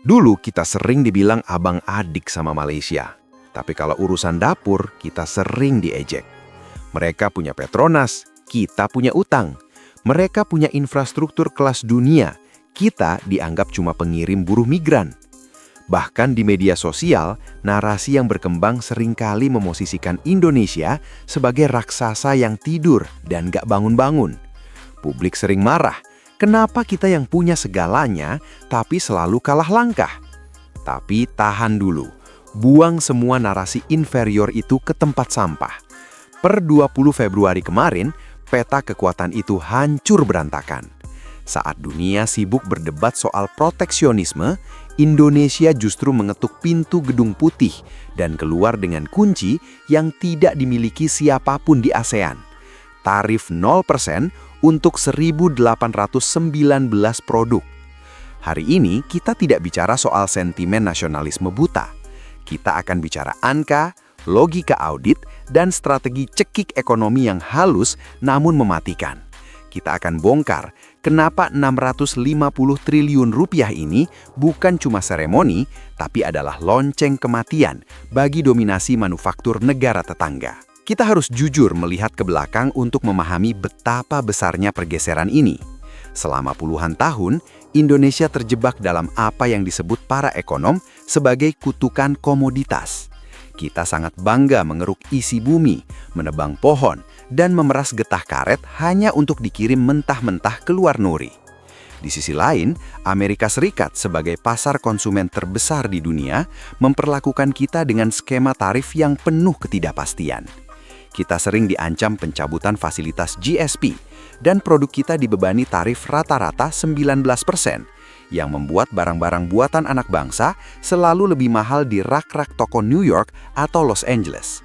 Dulu kita sering dibilang abang adik sama Malaysia. Tapi kalau urusan dapur, kita sering diejek. Mereka punya Petronas, kita punya utang. Mereka punya infrastruktur kelas dunia, kita dianggap cuma pengirim buruh migran. Bahkan di media sosial, narasi yang berkembang seringkali memosisikan Indonesia sebagai raksasa yang tidur dan gak bangun-bangun. Publik sering marah, kenapa kita yang punya segalanya tapi selalu kalah langkah? Tapi tahan dulu, buang semua narasi inferior itu ke tempat sampah. Per 20 Februari kemarin, peta kekuatan itu hancur berantakan. Saat dunia sibuk berdebat soal proteksionisme, Indonesia justru mengetuk pintu Gedung Putih dan keluar dengan kunci yang tidak dimiliki siapapun di ASEAN. Tarif 0% untuk 1.819 produk. Hari ini kita tidak bicara soal sentimen nasionalisme buta. Kita akan bicara angka, logika audit, dan strategi cekik ekonomi yang halus namun mematikan. Kita akan bongkar kenapa 650 triliun rupiah ini bukan cuma seremoni, tapi adalah lonceng kematian bagi dominasi manufaktur negara tetangga. Kita harus jujur melihat ke belakang untuk memahami betapa besarnya pergeseran ini. Selama puluhan tahun, Indonesia terjebak dalam apa yang disebut para ekonom sebagai kutukan komoditas. Kita sangat bangga mengeruk isi bumi, menebang pohon, dan memeras getah karet hanya untuk dikirim mentah-mentah ke luar negeri. Di sisi lain, Amerika Serikat sebagai pasar konsumen terbesar di dunia memperlakukan kita dengan skema tarif yang penuh ketidakpastian. Kita sering diancam pencabutan fasilitas GSP, dan produk kita dibebani tarif rata-rata 19%, yang membuat barang-barang buatan anak bangsa selalu lebih mahal di rak-rak toko New York atau Los Angeles.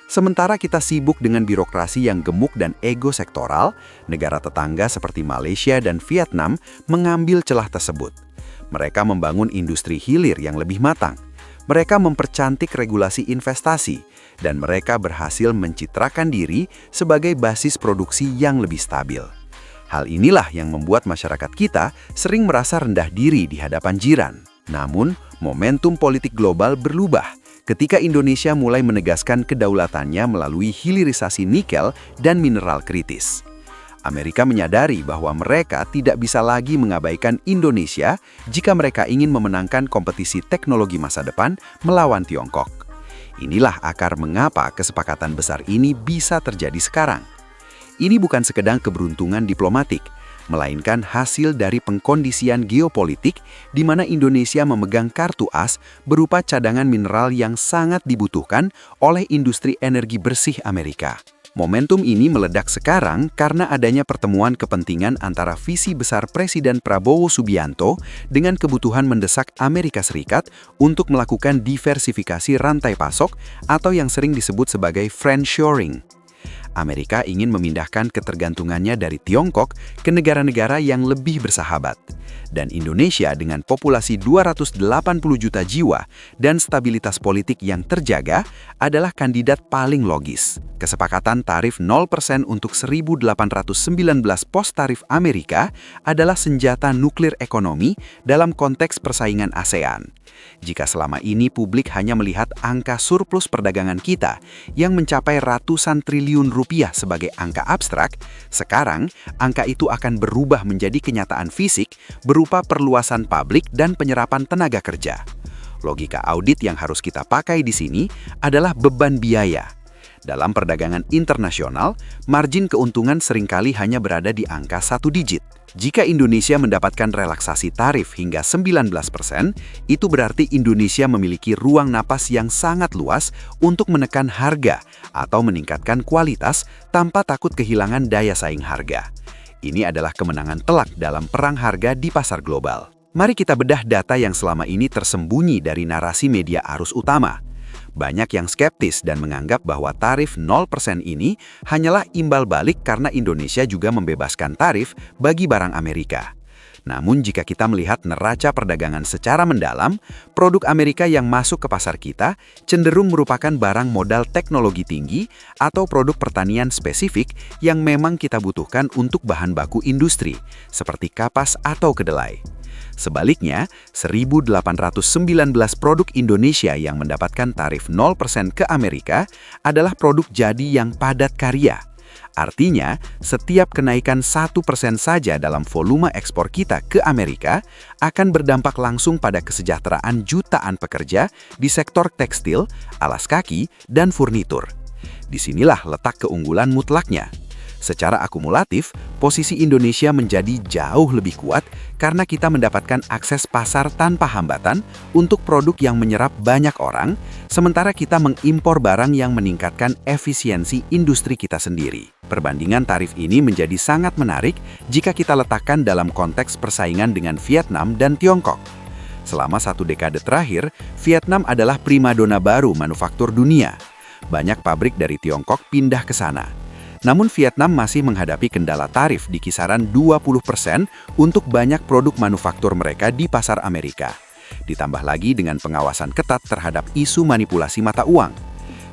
Sementara kita sibuk dengan birokrasi yang gemuk dan ego sektoral, negara tetangga seperti Malaysia dan Vietnam mengambil celah tersebut. Mereka membangun industri hilir yang lebih matang. Mereka mempercantik regulasi investasi, dan mereka berhasil mencitrakan diri sebagai basis produksi yang lebih stabil. Hal inilah yang membuat masyarakat kita sering merasa rendah diri di hadapan jiran. Namun, momentum politik global berubah ketika Indonesia mulai menegaskan kedaulatannya melalui hilirisasi nikel dan mineral kritis. Amerika menyadari bahwa mereka tidak bisa lagi mengabaikan Indonesia jika mereka ingin memenangkan kompetisi teknologi masa depan melawan Tiongkok. Inilah akar mengapa kesepakatan besar ini bisa terjadi sekarang. Ini bukan sekedar keberuntungan diplomatik, melainkan hasil dari pengkondisian geopolitik di mana Indonesia memegang kartu as berupa cadangan mineral yang sangat dibutuhkan oleh industri energi bersih Amerika. Momentum ini meledak sekarang karena adanya pertemuan kepentingan antara visi besar Presiden Prabowo Subianto dengan kebutuhan mendesak Amerika Serikat untuk melakukan diversifikasi rantai pasok atau yang sering disebut sebagai friendshoring. Amerika ingin memindahkan ketergantungannya dari Tiongkok ke negara-negara yang lebih bersahabat. Dan Indonesia dengan populasi 280 juta jiwa dan stabilitas politik yang terjaga adalah kandidat paling logis. Kesepakatan tarif 0% untuk 1.819 pos tarif Amerika adalah senjata nuklir ekonomi dalam konteks persaingan ASEAN. Jika selama ini publik hanya melihat angka surplus perdagangan kita yang mencapai ratusan triliun rupiah sebagai angka abstrak, sekarang angka itu akan berubah menjadi kenyataan fisik berupa perluasan pabrik dan penyerapan tenaga kerja. Logika audit yang harus kita pakai di sini adalah beban biaya. Dalam perdagangan internasional, margin keuntungan seringkali hanya berada di angka 1 digit. Jika Indonesia mendapatkan relaksasi tarif hingga 19%, itu berarti Indonesia memiliki ruang napas yang sangat luas untuk menekan harga atau meningkatkan kualitas tanpa takut kehilangan daya saing harga. Ini adalah kemenangan telak dalam perang harga di pasar global. Mari kita bedah data yang selama ini tersembunyi dari narasi media arus utama. Banyak yang skeptis dan menganggap bahwa tarif 0% ini hanyalah imbal balik karena Indonesia juga membebaskan tarif bagi barang Amerika. Namun jika kita melihat neraca perdagangan secara mendalam, produk Amerika yang masuk ke pasar kita cenderung merupakan barang modal teknologi tinggi atau produk pertanian spesifik yang memang kita butuhkan untuk bahan baku industri, seperti kapas atau kedelai. Sebaliknya, 1.819 produk Indonesia yang mendapatkan tarif 0% ke Amerika adalah produk jadi yang padat karya. Artinya, setiap kenaikan 1% saja dalam volume ekspor kita ke Amerika akan berdampak langsung pada kesejahteraan jutaan pekerja di sektor tekstil, alas kaki, dan furnitur. Disinilah letak keunggulan mutlaknya. Secara akumulatif, posisi Indonesia menjadi jauh lebih kuat karena kita mendapatkan akses pasar tanpa hambatan untuk produk yang menyerap banyak orang, sementara kita mengimpor barang yang meningkatkan efisiensi industri kita sendiri. Perbandingan tarif ini menjadi sangat menarik jika kita letakkan dalam konteks persaingan dengan Vietnam dan Tiongkok. Selama 1 dekade terakhir, Vietnam adalah primadona baru manufaktur dunia. Banyak pabrik dari Tiongkok pindah ke sana. Namun Vietnam masih menghadapi kendala tarif di kisaran 20% untuk banyak produk manufaktur mereka di pasar Amerika. Ditambah lagi dengan pengawasan ketat terhadap isu manipulasi mata uang.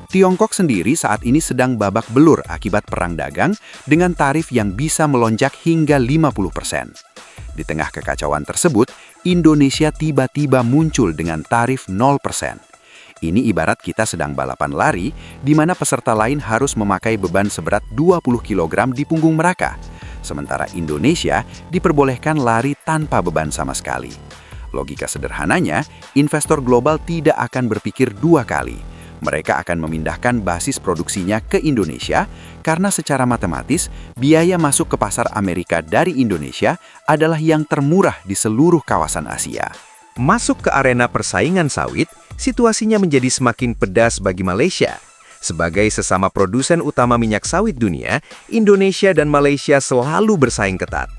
Tiongkok sendiri saat ini sedang babak belur akibat perang dagang dengan tarif yang bisa melonjak hingga 50%. Di tengah kekacauan tersebut, Indonesia tiba-tiba muncul dengan tarif 0%. Ini ibarat kita sedang balapan lari, di mana peserta lain harus memakai beban seberat 20 kg di punggung mereka. Sementara Indonesia diperbolehkan lari tanpa beban sama sekali. Logika sederhananya, investor global tidak akan berpikir 2 kali. Mereka akan memindahkan basis produksinya ke Indonesia karena secara matematis, biaya masuk ke pasar Amerika dari Indonesia adalah yang termurah di seluruh kawasan Asia. Masuk ke arena persaingan sawit, situasinya menjadi semakin pedas bagi Malaysia. Sebagai sesama produsen utama minyak sawit dunia, Indonesia dan Malaysia selalu bersaing ketat.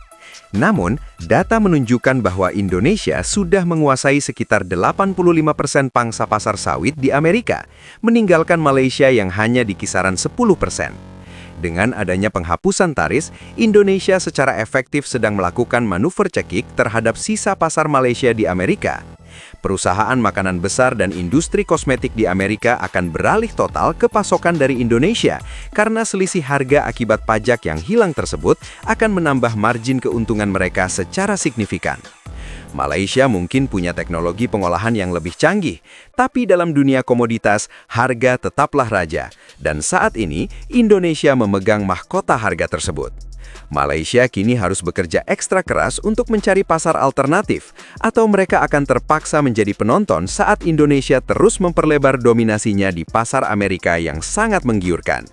Namun, data menunjukkan bahwa Indonesia sudah menguasai sekitar 85% pangsa pasar sawit di Amerika, meninggalkan Malaysia yang hanya di kisaran 10%. Dengan adanya penghapusan tarif, Indonesia secara efektif sedang melakukan manuver cekik terhadap sisa pasar Malaysia di Amerika. Perusahaan makanan besar dan industri kosmetik di Amerika akan beralih total ke pasokan dari Indonesia karena selisih harga akibat pajak yang hilang tersebut akan menambah margin keuntungan mereka secara signifikan. Malaysia mungkin punya teknologi pengolahan yang lebih canggih, tapi dalam dunia komoditas, harga tetaplah raja. Dan saat ini, Indonesia memegang mahkota harga tersebut. Malaysia kini harus bekerja ekstra keras untuk mencari pasar alternatif, atau mereka akan terpaksa menjadi penonton saat Indonesia terus memperlebar dominasinya di pasar Amerika yang sangat menggiurkan.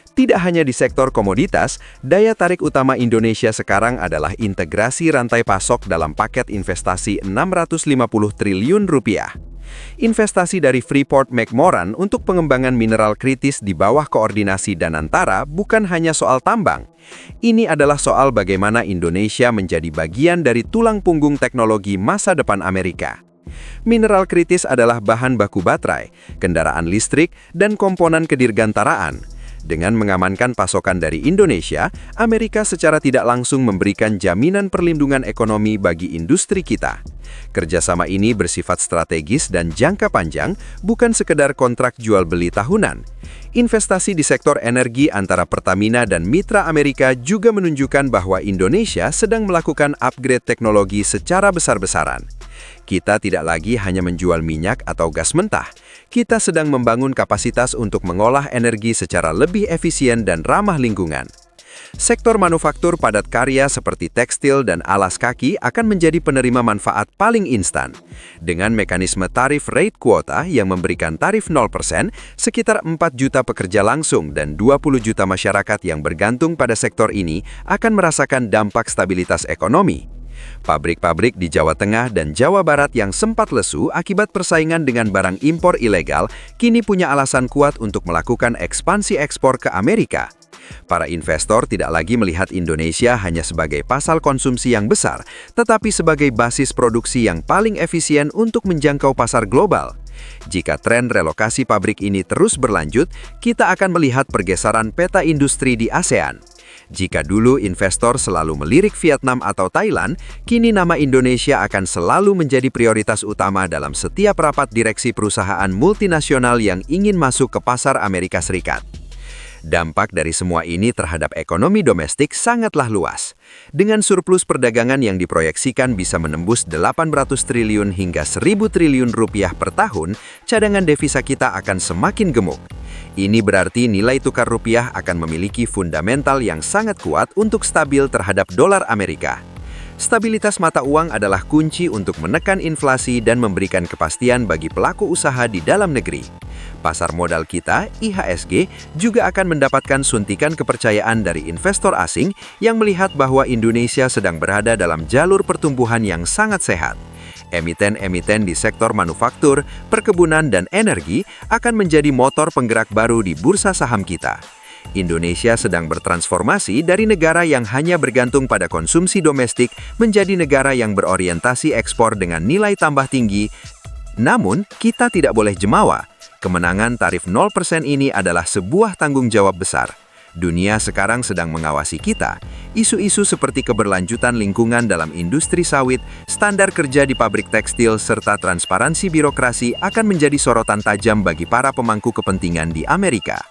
Tidak hanya di sektor komoditas, daya tarik utama Indonesia sekarang adalah integrasi rantai pasok dalam paket investasi 650 triliun rupiah. Investasi dari Freeport-McMoRan untuk pengembangan mineral kritis di bawah koordinasi Danantara bukan hanya soal tambang. Ini adalah soal bagaimana Indonesia menjadi bagian dari tulang punggung teknologi masa depan Amerika. Mineral kritis adalah bahan baku baterai, kendaraan listrik, dan komponen kedirgantaraan. Dengan mengamankan pasokan dari Indonesia, Amerika secara tidak langsung memberikan jaminan perlindungan ekonomi bagi industri kita. Kerjasama ini bersifat strategis dan jangka panjang, bukan sekedar kontrak jual-beli tahunan. Investasi di sektor energi antara Pertamina dan mitra Amerika juga menunjukkan bahwa Indonesia sedang melakukan upgrade teknologi secara besar-besaran. Kita tidak lagi hanya menjual minyak atau gas mentah. Kita sedang membangun kapasitas untuk mengolah energi secara lebih efisien dan ramah lingkungan. Sektor manufaktur padat karya seperti tekstil dan alas kaki akan menjadi penerima manfaat paling instan. Dengan mekanisme tarif rate quota yang memberikan tarif 0%, sekitar 4 juta pekerja langsung dan 20 juta masyarakat yang bergantung pada sektor ini akan merasakan dampak stabilitas ekonomi. Pabrik-pabrik di Jawa Tengah dan Jawa Barat yang sempat lesu akibat persaingan dengan barang impor ilegal, kini punya alasan kuat untuk melakukan ekspansi ekspor ke Amerika. Para investor tidak lagi melihat Indonesia hanya sebagai pasar konsumsi yang besar, tetapi sebagai basis produksi yang paling efisien untuk menjangkau pasar global. Jika tren relokasi pabrik ini terus berlanjut, kita akan melihat pergeseran peta industri di ASEAN. Jika dulu investor selalu melirik Vietnam atau Thailand, kini nama Indonesia akan selalu menjadi prioritas utama dalam setiap rapat direksi perusahaan multinasional yang ingin masuk ke pasar Amerika Serikat. Dampak dari semua ini terhadap ekonomi domestik sangatlah luas. Dengan surplus perdagangan yang diproyeksikan bisa menembus 800 triliun hingga 1.000 triliun rupiah per tahun, cadangan devisa kita akan semakin gemuk. Ini berarti nilai tukar rupiah akan memiliki fundamental yang sangat kuat untuk stabil terhadap dolar Amerika. Stabilitas mata uang adalah kunci untuk menekan inflasi dan memberikan kepastian bagi pelaku usaha di dalam negeri. Pasar modal kita, IHSG, juga akan mendapatkan suntikan kepercayaan dari investor asing yang melihat bahwa Indonesia sedang berada dalam jalur pertumbuhan yang sangat sehat. Emiten-emiten di sektor manufaktur, perkebunan, dan energi akan menjadi motor penggerak baru di bursa saham kita. Indonesia sedang bertransformasi dari negara yang hanya bergantung pada konsumsi domestik menjadi negara yang berorientasi ekspor dengan nilai tambah tinggi. Namun, kita tidak boleh jemawa. Kemenangan tarif 0% ini adalah sebuah tanggung jawab besar. Dunia sekarang sedang mengawasi kita. Isu-isu seperti keberlanjutan lingkungan dalam industri sawit, standar kerja di pabrik tekstil, serta transparansi birokrasi akan menjadi sorotan tajam bagi para pemangku kepentingan di Amerika.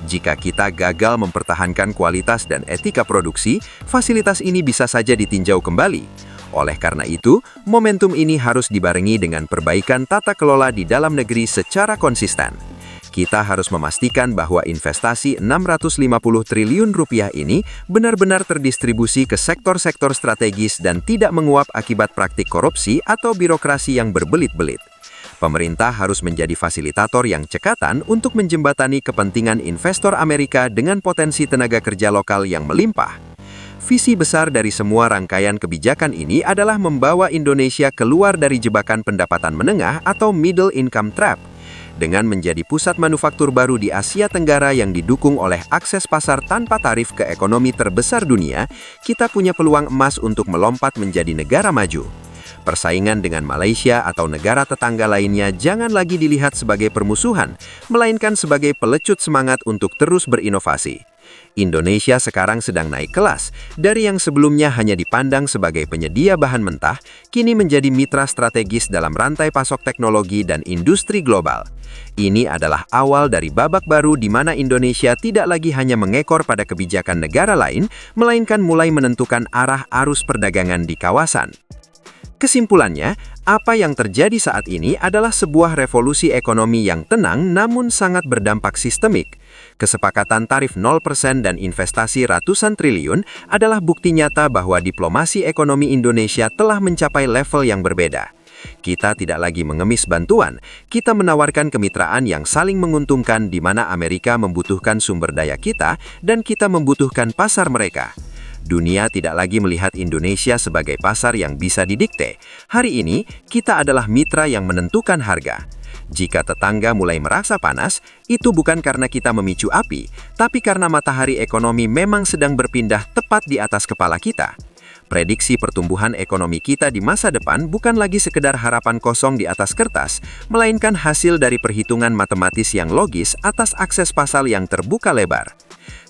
Jika kita gagal mempertahankan kualitas dan etika produksi, fasilitas ini bisa saja ditinjau kembali. Oleh karena itu, momentum ini harus dibarengi dengan perbaikan tata kelola di dalam negeri secara konsisten. Kita harus memastikan bahwa investasi 650 triliun rupiah ini benar-benar terdistribusi ke sektor-sektor strategis dan tidak menguap akibat praktik korupsi atau birokrasi yang berbelit-belit. Pemerintah harus menjadi fasilitator yang cekatan untuk menjembatani kepentingan investor Amerika dengan potensi tenaga kerja lokal yang melimpah. Visi besar dari semua rangkaian kebijakan ini adalah membawa Indonesia keluar dari jebakan pendapatan menengah atau middle income trap. Dengan menjadi pusat manufaktur baru di Asia Tenggara yang didukung oleh akses pasar tanpa tarif ke ekonomi terbesar dunia, kita punya peluang emas untuk melompat menjadi negara maju. Persaingan dengan Malaysia atau negara tetangga lainnya jangan lagi dilihat sebagai permusuhan, melainkan sebagai pelecut semangat untuk terus berinovasi. Indonesia sekarang sedang naik kelas, dari yang sebelumnya hanya dipandang sebagai penyedia bahan mentah, kini menjadi mitra strategis dalam rantai pasok teknologi dan industri global. Ini adalah awal dari babak baru di mana Indonesia tidak lagi hanya mengekor pada kebijakan negara lain, melainkan mulai menentukan arah arus perdagangan di kawasan. Kesimpulannya, apa yang terjadi saat ini adalah sebuah revolusi ekonomi yang tenang namun sangat berdampak sistemik. Kesepakatan tarif 0% dan investasi ratusan triliun adalah bukti nyata bahwa diplomasi ekonomi Indonesia telah mencapai level yang berbeda. Kita tidak lagi mengemis bantuan, kita menawarkan kemitraan yang saling menguntungkan di mana Amerika membutuhkan sumber daya kita dan kita membutuhkan pasar mereka. Dunia tidak lagi melihat Indonesia sebagai pasar yang bisa didikte. Hari ini, kita adalah mitra yang menentukan harga. Jika tetangga mulai merasa panas, itu bukan karena kita memicu api, tapi karena matahari ekonomi memang sedang berpindah tepat di atas kepala kita. Prediksi pertumbuhan ekonomi kita di masa depan bukan lagi sekedar harapan kosong di atas kertas, melainkan hasil dari perhitungan matematis yang logis atas akses pasar yang terbuka lebar.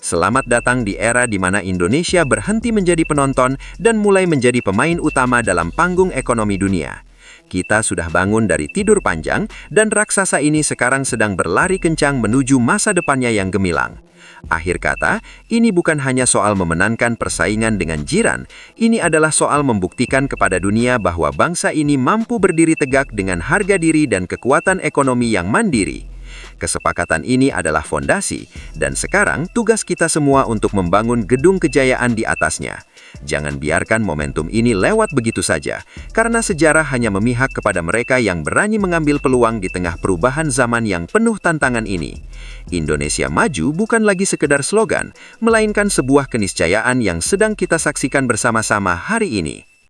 Selamat datang di era di mana Indonesia berhenti menjadi penonton dan mulai menjadi pemain utama dalam panggung ekonomi dunia. Kita sudah bangun dari tidur panjang dan raksasa ini sekarang sedang berlari kencang menuju masa depannya yang gemilang. Akhir kata, ini bukan hanya soal memenangkan persaingan dengan jiran, ini adalah soal membuktikan kepada dunia bahwa bangsa ini mampu berdiri tegak dengan harga diri dan kekuatan ekonomi yang mandiri. Kesepakatan ini adalah fondasi, dan sekarang tugas kita semua untuk membangun gedung kejayaan di atasnya. Jangan biarkan momentum ini lewat begitu saja, karena sejarah hanya memihak kepada mereka yang berani mengambil peluang di tengah perubahan zaman yang penuh tantangan ini. Indonesia maju bukan lagi sekedar slogan, melainkan sebuah keniscayaan yang sedang kita saksikan bersama-sama hari ini.